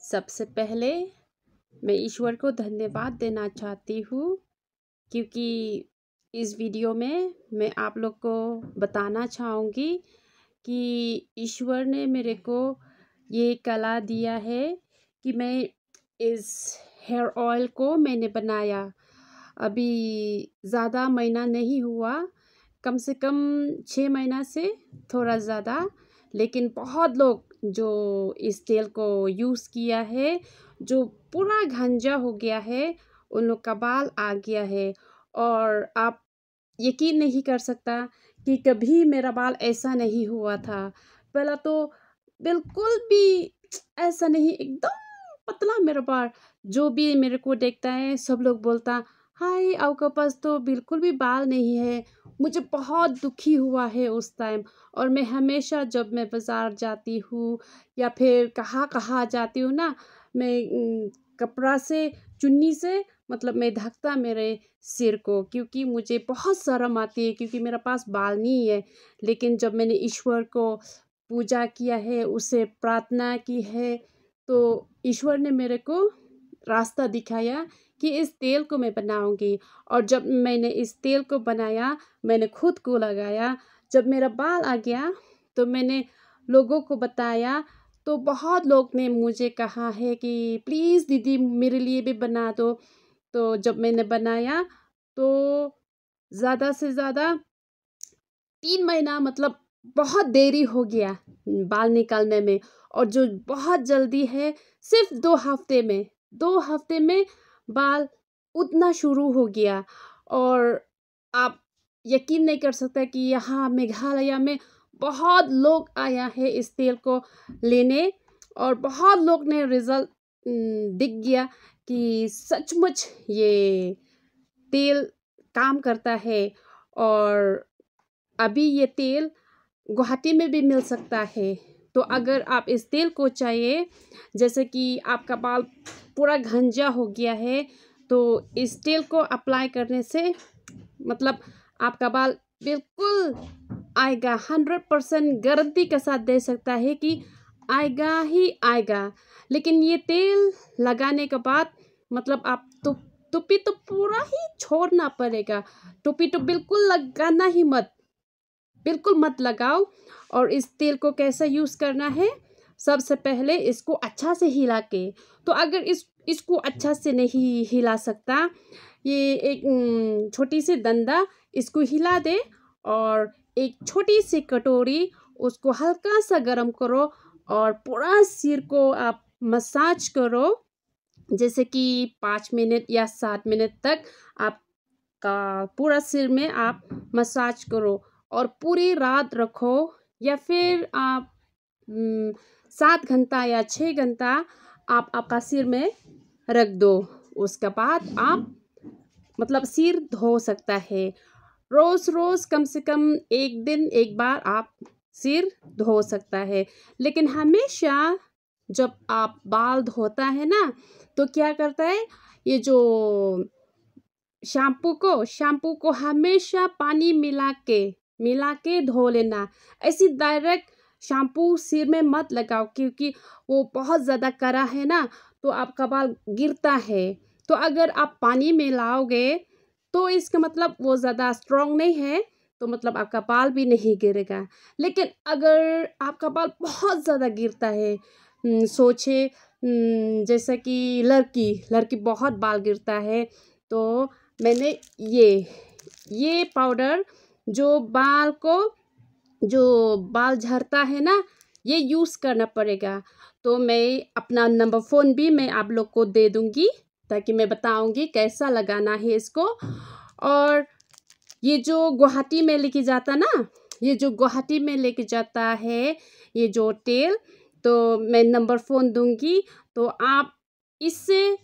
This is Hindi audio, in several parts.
सबसे पहले मैं ईश्वर को धन्यवाद देना चाहती हूँ, क्योंकि इस वीडियो में मैं आप लोग को बताना चाहूँगी कि ईश्वर ने मेरे को ये कला दिया है कि मैं इस हेयर ऑयल को मैंने बनाया। अभी ज़्यादा महीना नहीं हुआ, कम से कम 6 महीना से थोड़ा ज़्यादा, लेकिन बहुत लोग जो इस तेल को यूज़ किया है, जो पूरा गंजा हो गया है, उन लोग का बाल आ गया है। और आप यकीन नहीं कर सकता कि कभी मेरा बाल ऐसा नहीं हुआ था। पहला तो बिल्कुल भी ऐसा नहीं, एकदम पतला मेरा बाल। जो भी मेरे को देखता है सब लोग बोलता, हाय आपके पास तो बिल्कुल भी बाल नहीं है। मुझे बहुत दुखी हुआ है उस टाइम। और मैं हमेशा जब मैं बाज़ार जाती हूँ या फिर कहाँ कहाँ जाती हूँ ना, मैं कपड़ा से, चुन्नी से मतलब मैं ढकता मेरे सिर को, क्योंकि मुझे बहुत शर्म आती है, क्योंकि मेरे पास बाल नहीं है। लेकिन जब मैंने ईश्वर को पूजा किया है, उसे प्रार्थना की है, तो ईश्वर ने मेरे को रास्ता दिखाया कि इस तेल को मैं बनाऊंगी। और जब मैंने इस तेल को बनाया, मैंने खुद को लगाया, जब मेरा बाल आ गया तो मैंने लोगों को बताया। तो बहुत लोग ने मुझे कहा है कि प्लीज़ दीदी मेरे लिए भी बना दो। तो जब मैंने बनाया तो ज़्यादा से ज़्यादा 3 महीना, मतलब बहुत देरी हो गया बाल निकालने में। और जो बहुत जल्दी है, सिर्फ 2 हफ्ते में बाल उतना शुरू हो गया। और आप यकीन नहीं कर सकता कि यहाँ मेघालय में बहुत लोग आया है इस तेल को लेने, और बहुत लोग ने रिजल्ट दिख गया कि सचमुच ये तेल काम करता है। और अभी ये तेल गुवाहाटी में भी मिल सकता है। तो अगर आप इस तेल को चाहिए, जैसे कि आपका बाल पूरा घंजा हो गया है, तो इस तेल को अप्लाई करने से मतलब आपका बाल बिल्कुल आएगा। 100% गारंटी के साथ दे सकता है कि आएगा ही आएगा। लेकिन ये तेल लगाने के बाद मतलब आप तो टोपी तो पूरा ही छोड़ना पड़ेगा। टोपी तो बिल्कुल लगाना ही मत, बिल्कुल मत लगाओ। और इस तेल को कैसे यूज़ करना है, सबसे पहले इसको अच्छा से हिला के, तो अगर इसको अच्छा से नहीं हिला सकता, ये एक छोटी सी डंडा इसको हिला दे, और एक छोटी सी कटोरी उसको हल्का सा गर्म करो, और पूरा सिर को आप मसाज करो, जैसे कि 5 मिनट या 7 मिनट तक आपका पूरा सिर में आप मसाज करो। और पूरी रात रखो, या फिर आप 7 घंटा या 6 घंटा आप आपका सिर में रख दो। उसके बाद आप मतलब सिर धो सकता है। रोज़ रोज़ कम से कम एक दिन एक बार आप सिर धो सकता है। लेकिन हमेशा जब आप बाल धोता है ना, तो क्या करता है, ये जो शैम्पू को हमेशा पानी मिला के धो लेना। ऐसी डायरेक्ट शैम्पू सिर में मत लगाओ, क्योंकि वो बहुत ज़्यादा कड़ा है ना, तो आपका बाल गिरता है। तो अगर आप पानी में लाओगे तो इसका मतलब वो ज़्यादा स्ट्रॉन्ग नहीं है, तो मतलब आपका बाल भी नहीं गिरेगा। लेकिन अगर आपका बाल बहुत ज़्यादा गिरता है, सोचे जैसा कि लड़की बहुत बाल गिरता है, तो मैंने ये पाउडर जो बाल झड़ता है ना, ये यूज़ करना पड़ेगा। तो मैं अपना नंबर फ़ोन भी मैं आप लोग को दे दूँगी, ताकि मैं बताऊँगी कैसा लगाना है इसको। और ये जो गुवाहाटी में लेके जाता है ये जो तेल, तो मैं नंबर फ़ोन दूँगी, तो आप इससे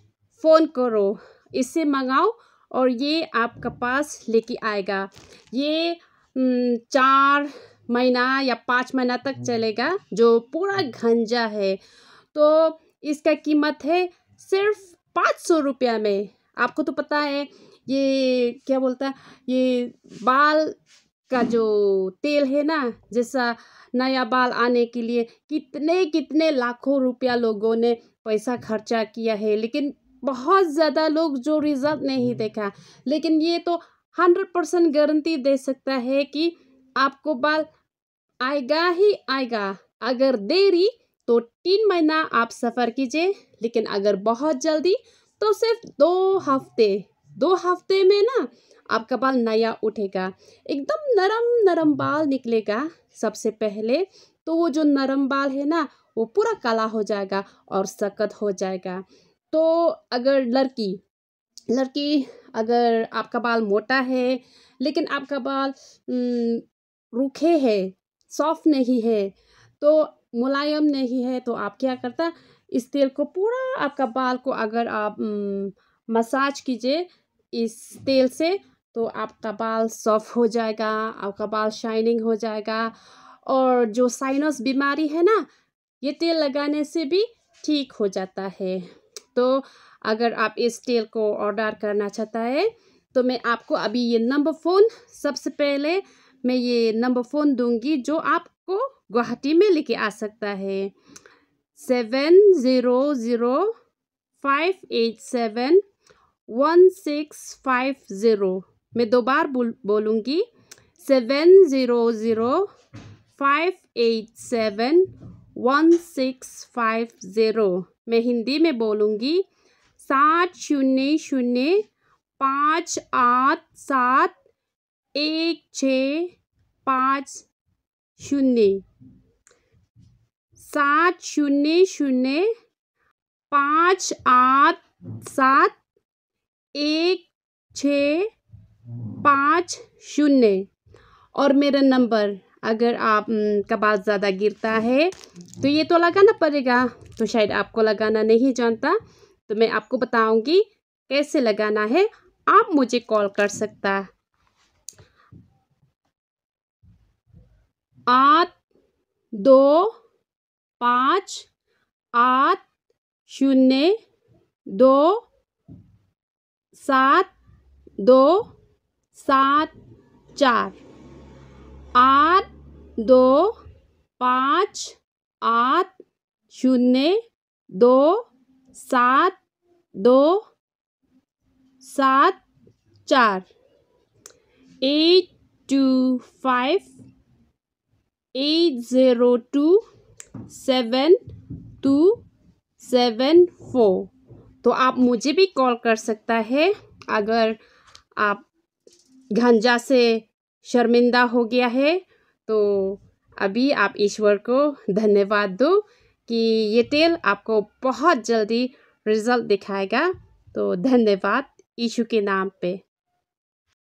फ़ोन करो, इससे मंगाओ, और ये आपका पास लेके आएगा। ये 4 महीना या 5 महीना तक चलेगा, जो पूरा गंजा है। तो इसका कीमत है सिर्फ 500 रुपया में। आपको तो पता है ये क्या बोलता है, ये बाल का जो तेल है ना, जैसा नया बाल आने के लिए कितने कितने लाखों रुपया लोगों ने पैसा खर्चा किया है, लेकिन बहुत ज़्यादा लोग जो रिजल्ट नहीं देखा। लेकिन ये तो 100% गारंटी दे सकता है कि आपको बाल आएगा ही आएगा। अगर देरी तो 3 महीना आप सफ़र कीजिए, लेकिन अगर बहुत जल्दी तो सिर्फ 2 हफ्ते में ना आपका बाल नया उठेगा, एकदम नरम नरम बाल निकलेगा। सबसे पहले तो वो जो नरम बाल है ना, वो पूरा काला हो जाएगा और सख्त हो जाएगा। तो अगर लड़की अगर आपका बाल मोटा है, लेकिन आपका बाल रूखे है, सॉफ्ट नहीं है, तो मुलायम नहीं है, तो आप क्या करता, इस तेल को पूरा आपका बाल को अगर आप मसाज कीजिए इस तेल से, तो आपका बाल सॉफ्ट हो जाएगा, आपका बाल शाइनिंग हो जाएगा। और जो साइनस बीमारी है ना, ये तेल लगाने से भी ठीक हो जाता है। तो अगर आप इस तेल को ऑर्डर करना चाहता है, तो मैं आपको अभी ये नंबर फ़ोन, सबसे पहले मैं ये नंबर फ़ोन दूंगी जो आपको गुवाहाटी में लेके आ सकता है। 7005871650। मैं 2 बार बोलूँगी, 7005871650। मैं हिंदी में बोलूँगी, 7005871650। 7005871650। और मेरा नंबर, अगर आप का बाल ज़्यादा गिरता है तो ये तो लगाना पड़ेगा, तो शायद आपको लगाना नहीं जानता, तो मैं आपको बताऊंगी कैसे लगाना है। आप मुझे कॉल कर सकता 8258027274। 8258027274। 8258027274। तो आप मुझे भी कॉल कर सकता है अगर आप गंजा से शर्मिंदा हो गया है। तो अभी आप ईश्वर को धन्यवाद दो कि ये तेल आपको बहुत जल्दी रिजल्ट दिखाएगा। तो धन्यवाद यीशु के नाम पे।